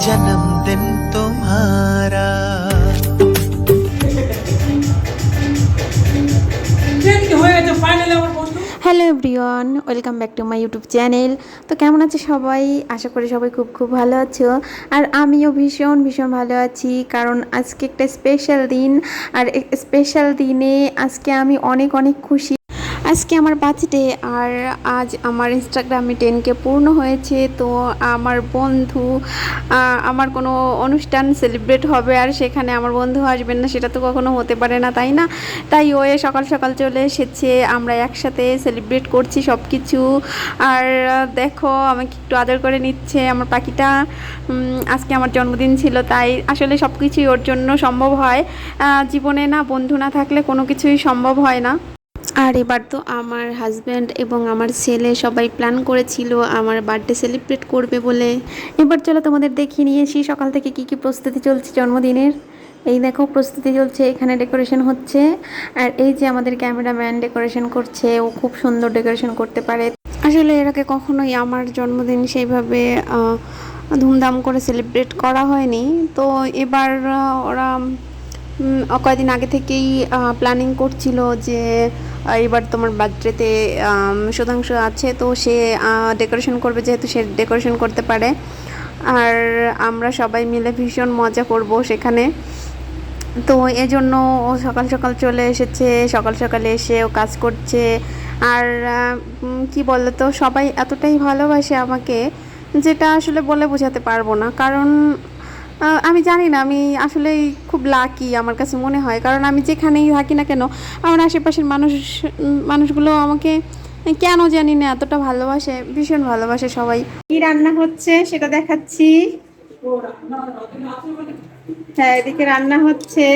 जन्मदिन तुम्हारा। Hello everyone, welcome back to my YouTube channel. তো কেমন আছে সবাই? আশা করি সবাই খুব খুব ভালো আছো। আর আমিও ভীষণ ভীষণ ভালো আছি, কারণ আজকে একটা স্পেশাল দিন। আর স্পেশাল দিনে আজকে আমি অনেক অনেক খুশি। আজকে আমার বার্থডে, আর আজ আমার ইনস্টাগ্রামে 10K পূর্ণ হয়েছে। তো আমার বন্ধু আমার কোনো অনুষ্ঠান সেলিব্রেট হবে আর সেখানে আমার বন্ধু আসবেন না, সেটা তো কখনো হতে পারে না, তাই না? তাই ও সকাল সকাল চলে এসেছে, আমরা একসাথে সেলিব্রেট করছি সব কিছু। আর দেখো আমাকে একটু আদর করে নিচ্ছে আমার পাখিটা। আজকে আমার জন্মদিন ছিল, তাই আসলে সব কিছুই ওর জন্য সম্ভব হয়। জীবনে না বন্ধু না থাকলে কোনো কিছুই সম্ভব হয় না। আর এবার তো আমার হাজব্যান্ড এবং আমার ছেলে সবাই প্ল্যান করেছিল আমার বার্থডে সেলিব্রেট করবে বলে। এবার চলো তোমাদের দেখিয়ে নিয়েছি সকাল থেকে কি কি প্রস্তুতি চলছে জন্মদিনের। এই দেখো প্রস্তুতি চলছে, এখানে ডেকোরেশন হচ্ছে। আর এই যে আমাদের ক্যামেরাম্যান ডেকোরেশন করছে, ও খুব সুন্দর ডেকোরেশন করতে পারে। আসলে এর আগে কখনোই আমার জন্মদিন সেইভাবে ধুমধাম করে সেলিব্রেট করা হয়নি। তো এবার ওরা কয়েকদিন আগে থেকেই প্ল্যানিং করছিল যে এবার তোমার বার্থডেতে শতাংশ আছে, তো সে ডেকোরেশন করবে, যেহেতু সে ডেকোরেশন করতে পারে। আর আমরা সবাই মিলে ভীষণ মজা করব সেখানে। তো এজন্য ও সকাল সকাল চলে এসেছে, সকাল সকালে এসে ও কাজ করছে। আর কি বলতো, তো সবাই এতটাই ভালোবাসে আমাকে, যেটা আসলে বলে বোঝাতে পারবো না। কারণ আমি জানি না, আমি আসলে খুব লাকি আমার কাছে মনে হয়। কারণ আমি যেখানেই থাকি না কেন, আমার আশেপাশের মানুষগুলো আমাকে কেন জানি না এতটা ভালোবাসে, ভীষণ ভালোবাসে সবাই। কি রান্না হচ্ছে সেটা দেখাচ্ছি। হ্যাঁ, এদিকে রান্না হচ্ছে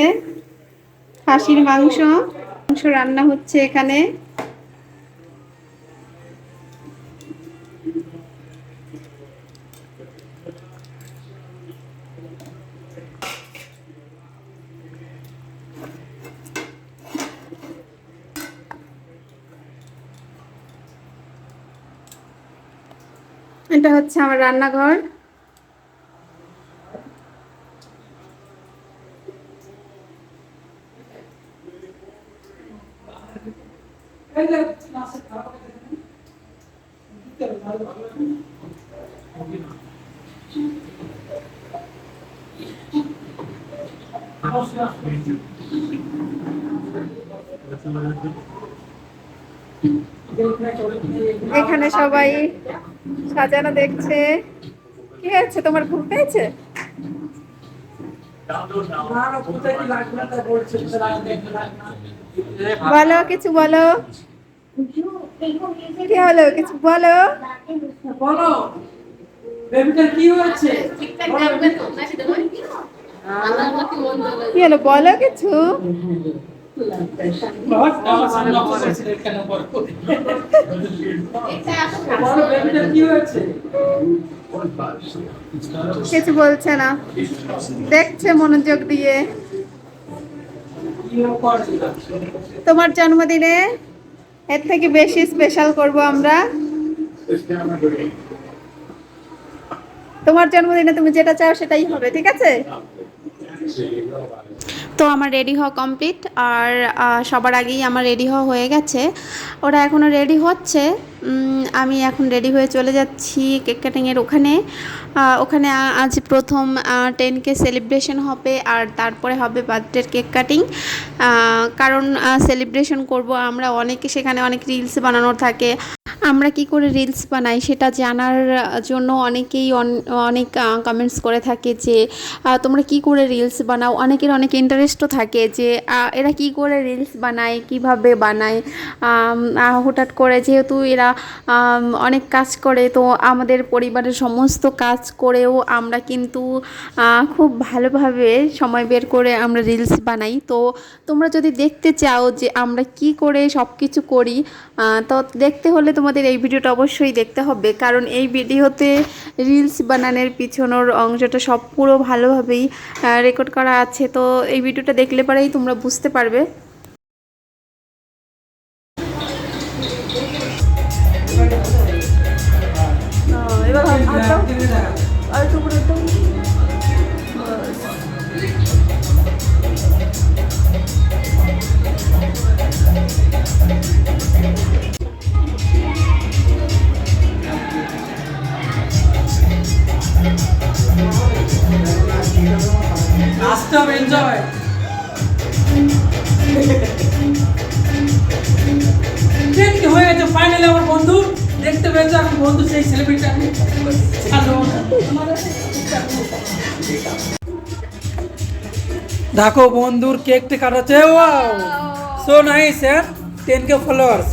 খাসির মাংস। মাংস রান্না হচ্ছে এখানে। এটা হচ্ছে আমার রান্নাঘর। এখানে সবাই সাজানো দেখছে। কি হয়েছে, তোমার ঘুম পেয়েছে? বলো, কিছু বলো। কি হলো, কিছু বলো। বলো বেবিটার কি হয়েছে? কি হলো, বলো কিছু। কিছু বলছে না, দেখছে মনোযোগ দিয়ে। তোমার জন্মদিনে এর থেকে বেশি স্পেশাল করব আমরা। তোমার জন্মদিনে তুমি যেটা চাও সেটাই হবে, ঠিক আছে? তো আমার রেডি হওয়া কমপ্লিট, আর সবার আগেই আমার রেডি হওয়া হয়ে গেছে। ওরা এখনও রেডি হচ্ছে। আমি এখন রেডি হয়ে চলে যাচ্ছি কেক কাটিংয়ের ওখানে। ওখানে আজ প্রথম 10K সেলিব্রেশন হবে, আর তারপরে হবে বার্থডের কেক কাটিং। কারণ সেলিব্রেশন করব আমরা, অনেকে সেখানে অনেক রিলস বানানোর থাকে। আমরা কি করে রিলস বানাই সেটা জানার জন্য অনেকেই অনেক কমেন্টস করে থাকে যে তোমরা কি করে রিলস বানাও। অনেকের অনেক ইন্টারেস্টও থাকে যে এরা কি করে রিলস বানায়, কিভাবে বানায়। হঠাৎ করে যেহেতু এরা অনেক কাজ করে, তো আমাদের পরিবারের সমস্ত কাজ করেও আমরা কিন্তু খুব ভালোভাবে সময় বের করে আমরা রিলস বানাই। তো তোমরা যদি দেখতে চাও যে আমরা কি করে সব কিছু করি, তো দেখতে হলে তোমাদের এই ভিডিওটা অবশ্যই দেখতে হবে। কারণ এই ভিডিওতে রিলস বানানোর পিছনের অংশটা সব পুরো ভালোভাবেই রেকর্ড করা আছে। তো এই ভিডিওটা দেখলে পরেই তোমরা বুঝতে পারবে। এবার নাচতে হবে, এনজয়। কি হয়ে গেছে ফাইনালি আমার বন্ধু দেখতে পেয়েছে, এখন বন্ধু সেই সেলিব্রিটি। দেখো বন্ধুর কেকটা কাটাচ্ছে, ওয়াও সো নাইস यार, 10K ফলোয়ার্স।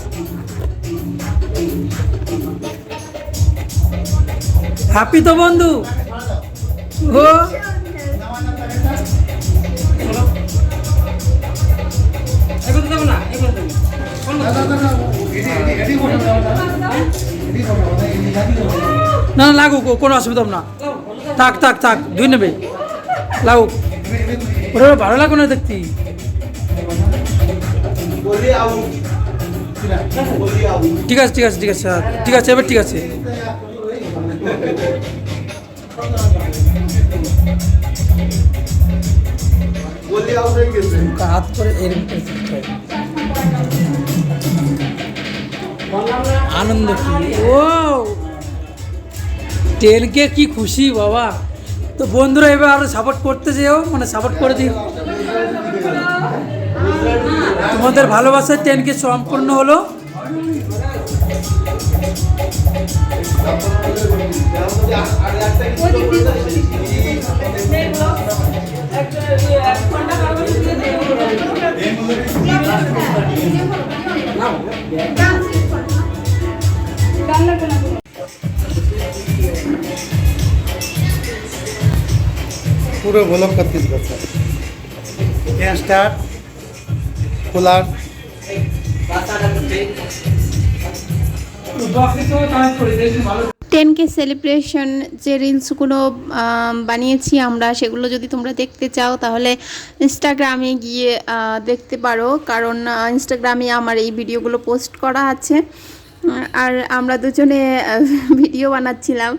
হ্যাপি তো বন্ধু? ও না না লাগুক, কোনো অসুবিধা না, থাক থাক থাক, ধুই নেবে, লাগুক। ওরা ভালো লাগো না দেখতে। ঠিক আছে ঠিক আছে ঠিক আছে ঠিক আছে, এবার ঠিক আছে। হাত করে আনন্দ কি, ও 10K কি খুশি বাবা। তো বন্ধুরা এবার আরো সাপোর্ট করতে যেও, মানে সাপোর্ট করে দিও। তোমাদের ভালোবাসায় 10K সম্পূর্ণ হলো। पूरे ब्लॉग का 30 बच्चा यहाँ स्टार्ट कूलर 10K সেলিব্রেশন যে রিলসগুলো বানিয়েছি আমরা, সেগুলো যদি তোমরা দেখতে চাও তাহলে ইনস্টাগ্রামে গিয়ে দেখতে পারো, কারণ ইনস্টাগ্রামে আমার এই ভিডিওগুলো পোস্ট করা আছে। আর আমরা দুজনে ভিডিও বানাচ্ছিলাম,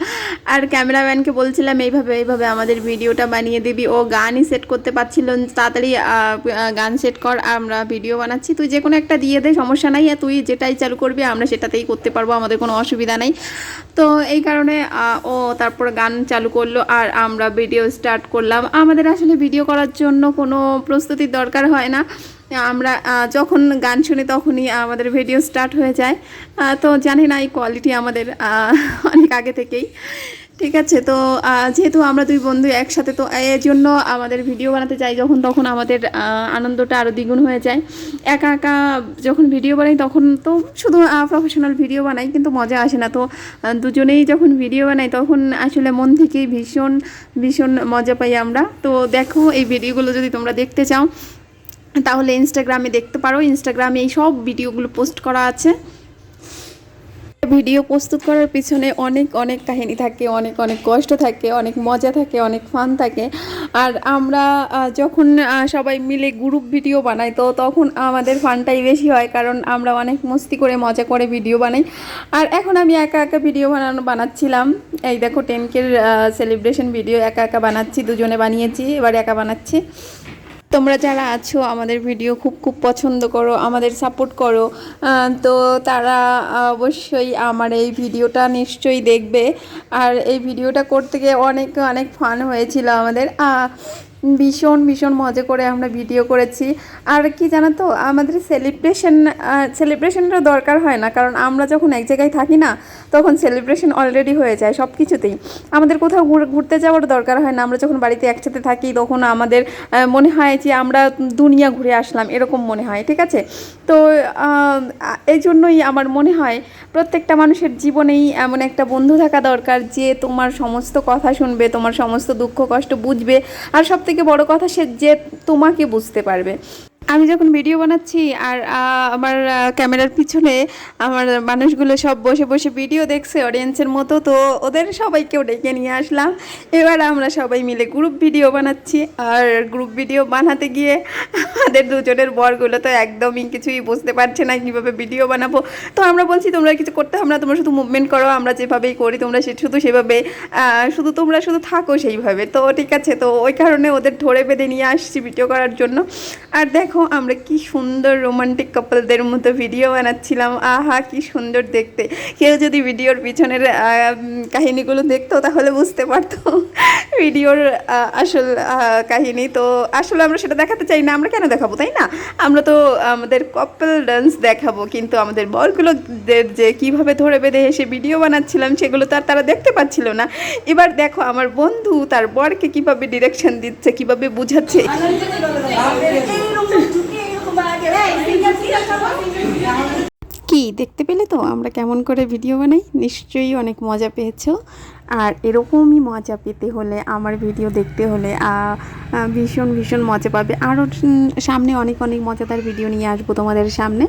আর ক্যামেরাম্যানকে বলছিলাম এইভাবে এইভাবে আমাদের ভিডিওটা বানিয়ে দিবি। ও গানই সেট করতে পারছিল, তাড়াতাড়ি গান সেট কর, আমরা ভিডিও বানাচ্ছি, তুই যে কোনো একটা দিয়ে দে, সমস্যা নাই, তুই যেটাই চালু করবি আমরা সেটাতেই করতে পারবো, আমাদের কোনো অসুবিধা নেই। তো এই কারণে ও তারপর গান চালু করলো আর আমরা ভিডিও স্টার্ট করলাম। আমাদের আসলে ভিডিও করার জন্য কোনো প্রস্তুতির দরকার হয় না, আমরা যখন গান শুনি তখনই আমাদের ভিডিও স্টার্ট হয়ে যায়। তো জানি না এই কোয়ালিটি আমাদের অনেক আগে থেকেই, ঠিক আছে। তো যেহেতু আমরা দুই বন্ধু একসাথে, তো এই জন্য আমাদের ভিডিও বানাতে যাই যখন তখন আমাদের আনন্দটা আরও দ্বিগুণ হয়ে যায়। একা একা যখন ভিডিও বানাই তখন তো শুধু প্রফেশনাল ভিডিও বানাই, কিন্তু মজা আসে না। তো দুজনেই যখন ভিডিও বানাই তখন আসলে মন থেকেই ভীষণ ভীষণ মজা পাই আমরা। তো দেখো এই ভিডিওগুলো যদি তোমরা দেখতে চাও তাহলে ইনস্টাগ্রামে দেখতে পারো, ইনস্টাগ্রামে এই সব ভিডিওগুলো পোস্ট করা আছে। ভিডিও প্রস্তুত করার পিছনে অনেক অনেক কাহিনী থাকে, অনেক অনেক কষ্ট থাকে, অনেক মজা থাকে, অনেক ফান থাকে। আর আমরা যখন সবাই মিলে গ্রুপ ভিডিও বানাই তো তখন আমাদের ফানটাই বেশি হয়, কারণ আমরা অনেক মস্তি করে মজা করে ভিডিও বানাই। আর এখন আমি একা একা ভিডিও বানাচ্ছিলাম, এই দেখো 10K সেলিব্রেশন ভিডিও একা একা বানাচ্ছি, দুজনে বানিয়েছি, এবার একা বানাচ্ছি। তোমরা যারা আছো আমাদের ভিডিও খুব খুব পছন্দ করো, আমাদের সাপোর্ট করো, তো তারা অবশ্যই আমার এই ভিডিওটা নিশ্চয়ই দেখবে। আর এই ভিডিওটা করতে গিয়ে অনেক অনেক ফান হয়েছিল আমাদের, ভীষণ ভীষণ মজা করে আমরা ভিডিও করেছি। আর কি জানো তো, আমাদের সেলিব্রেশনেরও দরকার হয় না, কারণ আমরা যখন এক জায়গায় থাকি না তখন সেলিব্রেশন অলরেডি হয়ে যায় সব কিছুতেই। আমাদের কোথাও ঘুরতে যাওয়ার দরকার হয় না, আমরা যখন বাড়িতে একসাথে থাকি তখন আমাদের মনে হয় যে আমরা দুনিয়া ঘুরে আসলাম, এরকম মনে হয়, ঠিক আছে। তো এই জন্যই আমার মনে হয় প্রত্যেকটা মানুষের জীবনেই এমন একটা বন্ধু থাকা দরকার যে তোমার সমস্ত কথা শুনবে, তোমার সমস্ত দুঃখ কষ্ট বুঝবে, আর সব থেকে বড় কথা সে যে তোমাকে বুঝতে পারবে। আমি যখন ভিডিও বানাচ্ছি আর আমার ক্যামেরার পিছনে আমার মানুষগুলো সব বসে বসে ভিডিও দেখছে অডিয়েন্সের মতো, তো ওদের সবাইকেও ডেকে নিয়ে আসলাম। এবার আমরা সবাই মিলে গ্রুপ ভিডিও বানাচ্ছি। আর গ্রুপ ভিডিও বানাতে গিয়ে আমাদের দুজনের বরগুলো তো একদমই কিছুই বুঝতে পারছে না কীভাবে ভিডিও বানাবো। তো আমরা বলছি তোমরা কিছু করতে হবে না, তোমরা শুধু মুভমেন্ট করো, আমরা যেভাবেই করি তোমরা শুধু সেভাবে তোমরা শুধু থাকো সেইভাবে। তো ঠিক আছে, তো ওই কারণে ওদের ধরে বেঁধে নিয়ে আসছি ভিডিও করার জন্য। আর দেখো আমরা কি সুন্দর রোমান্টিক কাপলদের মতো ভিডিও বানাচ্ছিলাম, আহা কি সুন্দর দেখতে। কেউ যদি ভিডিওর পিছনের কাহিনীগুলো দেখতো তাহলে বুঝতে পারতো ভিডিওর আসল কাহিনী। তো আসলে আমরা সেটা দেখাতে চাই না, আমরা কেন দেখাবো, তাই না? আমরা তো আমাদের কাপল ডান্স দেখাবো, কিন্তু আমাদের বরগুলোদের যে কিভাবে ধরে বেঁধে এসে ভিডিও বানাচ্ছিলাম সেগুলো তো আর তারা দেখতে পাচ্ছিল না। এবার দেখো আমার বন্ধু তার বরকে কিভাবে ডিরেকশন দিচ্ছে, কিভাবে বুঝাচ্ছে। কি দেখতে পেলে তো আমরা কেমন করে ভিডিও বানাই? নিশ্চয়ই অনেক মজা পেয়েছো। আর এরকমই মজা পেতে হলে, আমার ভিডিও দেখতে হলে ভীষণ ভীষণ মজা পাবে। আরও সামনে অনেক অনেক মজাদার ভিডিও নিয়ে আসবো তোমাদের সামনে।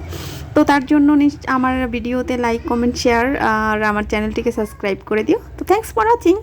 তো তার জন্য আমার ভিডিওতে লাইক, কমেন্ট, শেয়ার আর আমার চ্যানেলটিকে সাবস্ক্রাইব করে দিও। তো থ্যাংকস ফর ওয়াচিং।